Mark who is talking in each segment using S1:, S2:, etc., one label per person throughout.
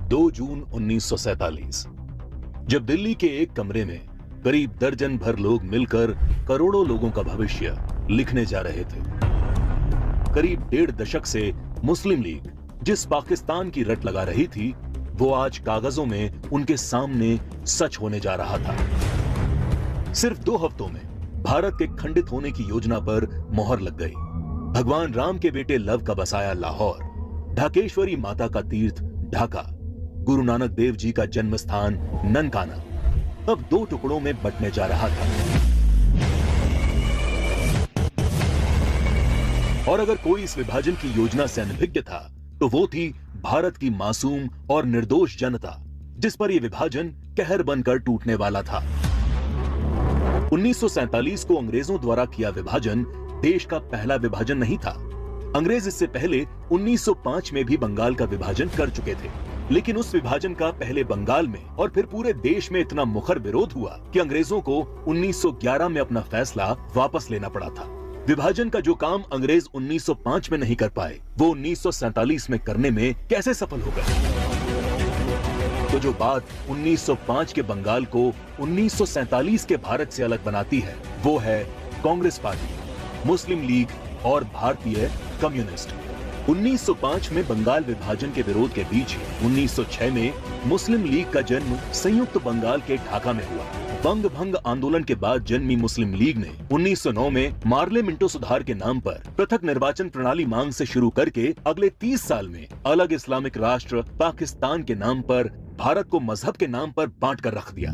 S1: 2 जून 1947 जब दिल्ली के एक कमरे में करीब दर्जन भर लोग मिलकर करोड़ों लोगों का भविष्य लिखने जा रहे थे। करीब 1.5 दशक से मुस्लिम लीग जिस पाकिस्तान की रट लगा रही थी, वो आज कागजों में उनके सामने सच होने जा रहा था। सिर्फ 2 हफ्तों में भारत के खंडित होने की योजना पर मोहर लग गई। भगवान राम के बेटे लव का बसाया लाहौर, ढाकेश्वरी माता का तीर्थ ढाका, गुरु नानक देव जी का जन्म स्थान ननकाना अब 2 टुकड़ों में बंटने जा रहा था। और अगर कोई इस विभाजन की योजना से अनभिज्ञ था, तो वो थी भारत की मासूम और निर्दोष जनता, जिस पर यह विभाजन कहर बनकर टूटने वाला था। 1947 को अंग्रेजों द्वारा किया विभाजन देश का पहला विभाजन नहीं था। अंग्रेज इससे पहले 1905 में भी बंगाल का विभाजन कर चुके थे, लेकिन उस विभाजन का पहले बंगाल में और फिर पूरे देश में इतना मुखर विरोध हुआ कि अंग्रेजों को 1911 में अपना फैसला वापस लेना पड़ा था। विभाजन का जो काम अंग्रेज 1905 में नहीं कर पाए, वो 1947 में करने में कैसे सफल हो गए? तो जो बात 1905 के बंगाल को 1947 के भारत से अलग बनाती है, वो है कांग्रेस पार्टी, मुस्लिम लीग और भारतीय कम्युनिस्ट। 1905 में बंगाल विभाजन के विरोध के बीच 1906 में मुस्लिम लीग का जन्म संयुक्त बंगाल के ढाका में हुआ। बंग भंग आंदोलन के बाद जन्मी मुस्लिम लीग ने 1909 में मार्ले मिंटो सुधार के नाम पर पृथक निर्वाचन प्रणाली मांग से शुरू करके अगले 30 साल में अलग इस्लामिक राष्ट्र पाकिस्तान के नाम पर भारत को मजहब के नाम पर बांट कर रख दिया।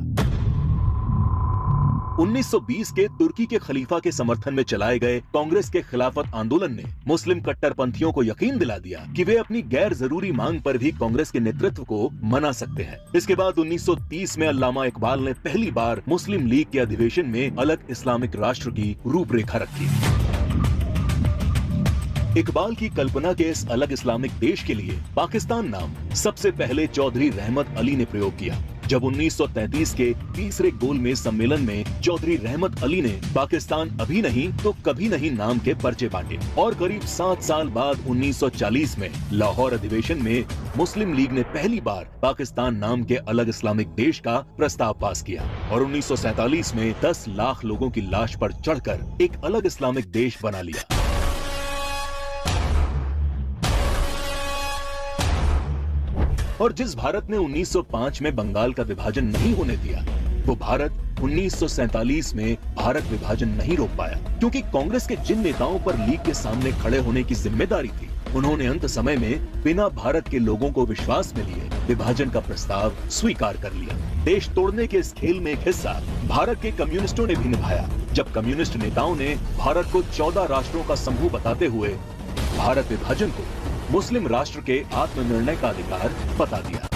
S1: 1920 के तुर्की के खलीफा के समर्थन में चलाए गए कांग्रेस के खिलाफत आंदोलन ने मुस्लिम कट्टरपंथियों को यकीन दिला दिया कि वे अपनी गैर जरूरी मांग पर भी कांग्रेस के नेतृत्व को मना सकते हैं। इसके बाद 1930 में अल्लामा इकबाल ने पहली बार मुस्लिम लीग के अधिवेशन में अलग इस्लामिक राष्ट्र की रूपरेखा रखी। इकबाल की कल्पना के इस अलग इस्लामिक देश के लिए पाकिस्तान नाम सबसे पहले चौधरी रहमत अली ने प्रयोग किया। जब 1933 के तीसरे गोल मेज सम्मेलन में चौधरी रहमत अली ने पाकिस्तान अभी नहीं तो कभी नहीं नाम के पर्चे बांटे और करीब 7 साल बाद 1940 में लाहौर अधिवेशन में मुस्लिम लीग ने पहली बार पाकिस्तान नाम के अलग इस्लामिक देश का प्रस्ताव पास किया और 1947 में 10 लाख लोगों की लाश पर चढ़कर एक अलग इस्लामिक देश बना लिया। और जिस भारत ने 1905 में बंगाल का विभाजन नहीं होने दिया, वो भारत 1947 में भारत विभाजन नहीं रोक पाया, क्योंकि कांग्रेस के जिन नेताओं पर लीग के सामने खड़े होने की जिम्मेदारी थी, उन्होंने अंत समय में बिना भारत के लोगों को विश्वास में लिए विभाजन का प्रस्ताव स्वीकार कर लिया। देश तोड़ने के इस खेल में एक हिस्सा भारत के कम्युनिस्टों ने भी निभाया, जब कम्युनिस्ट नेताओं ने भारत को 14 राष्ट्रों का समूह बताते हुए भारत विभाजन को मुस्लिम राष्ट्र के आत्मनिर्णय का अधिकार बता दिया।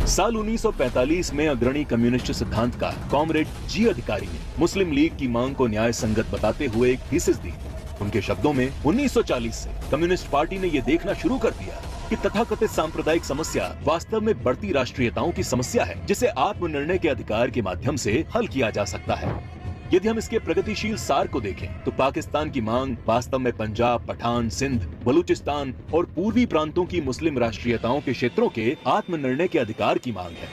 S1: साल 1945 में अग्रणी कम्युनिस्ट सिद्धांतकार कॉमरेड जी अधिकारी ने मुस्लिम लीग की मांग को न्याय संगत बताते हुए एक थीसिस दी। उनके शब्दों में 1940 से कम्युनिस्ट पार्टी ने यह देखना शुरू कर दिया कि तथाकथित सांप्रदायिक समस्या वास्तव में बढ़ती राष्ट्रीयताओं की समस्या है, जिसे आत्मनिर्णय के अधिकार के माध्यम से हल किया जा सकता है। यदि हम इसके प्रगतिशील सार को देखें, तो पाकिस्तान की मांग वास्तव में पंजाब, पठान, सिंध, बलूचिस्तान और पूर्वी प्रांतों की मुस्लिम राष्ट्रीयताओं के क्षेत्रों के आत्मनिर्णय के अधिकार की मांग है।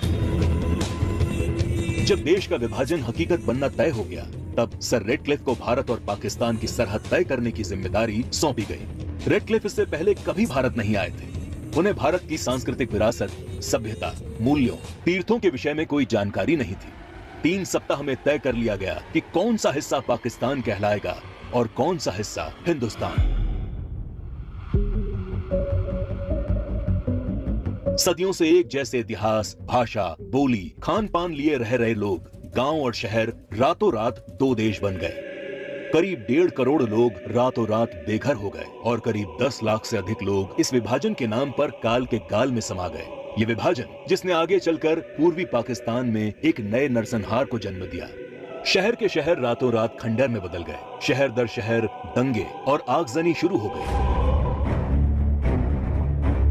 S1: जब देश का विभाजन हकीकत बनना तय हो गया, तब सर रेडक्लिफ को भारत और पाकिस्तान की सरहद तय करने की जिम्मेदारी सौंपी गई। रेडक्लिफ इससे पहले कभी भारत नहीं आए थे। उन्हें भारत की सांस्कृतिक विरासत, सभ्यता, मूल्यों, तीर्थों के विषय में कोई जानकारी नहीं थी। 3 सप्ताह में तय कर लिया गया कि कौन सा हिस्सा पाकिस्तान कहलाएगा और कौन सा हिस्सा हिंदुस्तान। सदियों से एक जैसे इतिहास, भाषा, बोली, खान पान लिए रह रहे लोग, गांव और शहर रातों रात 2 देश बन गए। करीब 1.5 करोड़ लोग रातों रात बेघर हो गए और करीब 10 लाख से अधिक लोग इस विभाजन के नाम पर काल के गाल में समा गए। ये विभाजन, जिसने आगे चलकर पूर्वी पाकिस्तान में एक नए नरसंहार को जन्म दिया। शहर के शहर रातों रात खंडर में बदल गए। शहर दर शहर दंगे और आगजनी शुरू हो गई।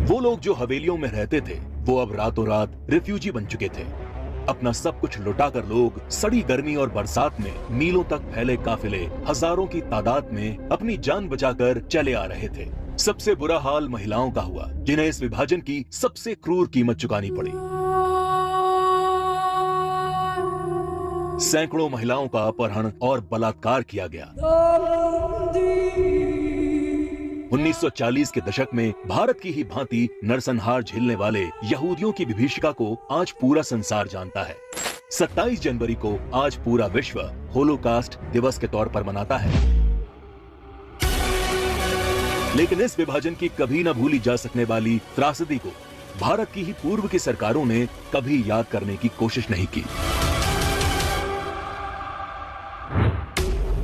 S1: वो लोग जो हवेलियों में रहते थे, वो अब रातों रात रिफ्यूजी बन चुके थे। अपना सब कुछ लुटाकर लोग सड़ी गर्मी और बरसात में मीलों तक फैले काफिले हजारों की तादाद में अपनी जान बचाकर चले आ रहे थे। सबसे बुरा हाल महिलाओं का हुआ, जिन्हें इस विभाजन की सबसे क्रूर कीमत चुकानी पड़ी। सैकड़ों महिलाओं का अपहरण और बलात्कार किया गया। 1940 के दशक में भारत की ही भांति नरसंहार झेलने वाले यहूदियों की विभीषिका को आज पूरा संसार जानता है। 27 जनवरी को आज पूरा विश्व होलोकास्ट दिवस के तौर पर मनाता है। लेकिन इस विभाजन की कभी न भूली जा सकने वाली त्रासदी को भारत की ही पूर्व की सरकारों ने कभी याद करने की कोशिश नहीं की।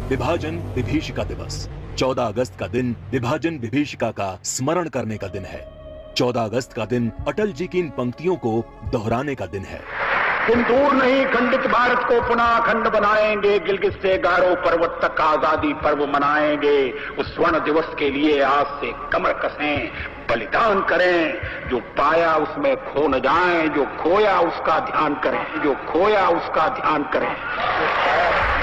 S1: विभाजन विभीषिका दिवस 14 अगस्त का दिन विभाजन विभीषिका का स्मरण करने का दिन है। 14 अगस्त का दिन अटल जी की इन पंक्तियों को दोहराने का दिन है।
S2: तुम दूर नहीं खंडित भारत को पुनः अखंड बनाएंगे, गिलगित से गारो पर्वत तक आजादी पर्व मनाएंगे। उस स्वर्ण दिवस के लिए आज से कमर कसें, बलिदान करें। जो पाया उसमें खो न जाएं, जो खोया उसका ध्यान करें, जो खोया उसका ध्यान करें।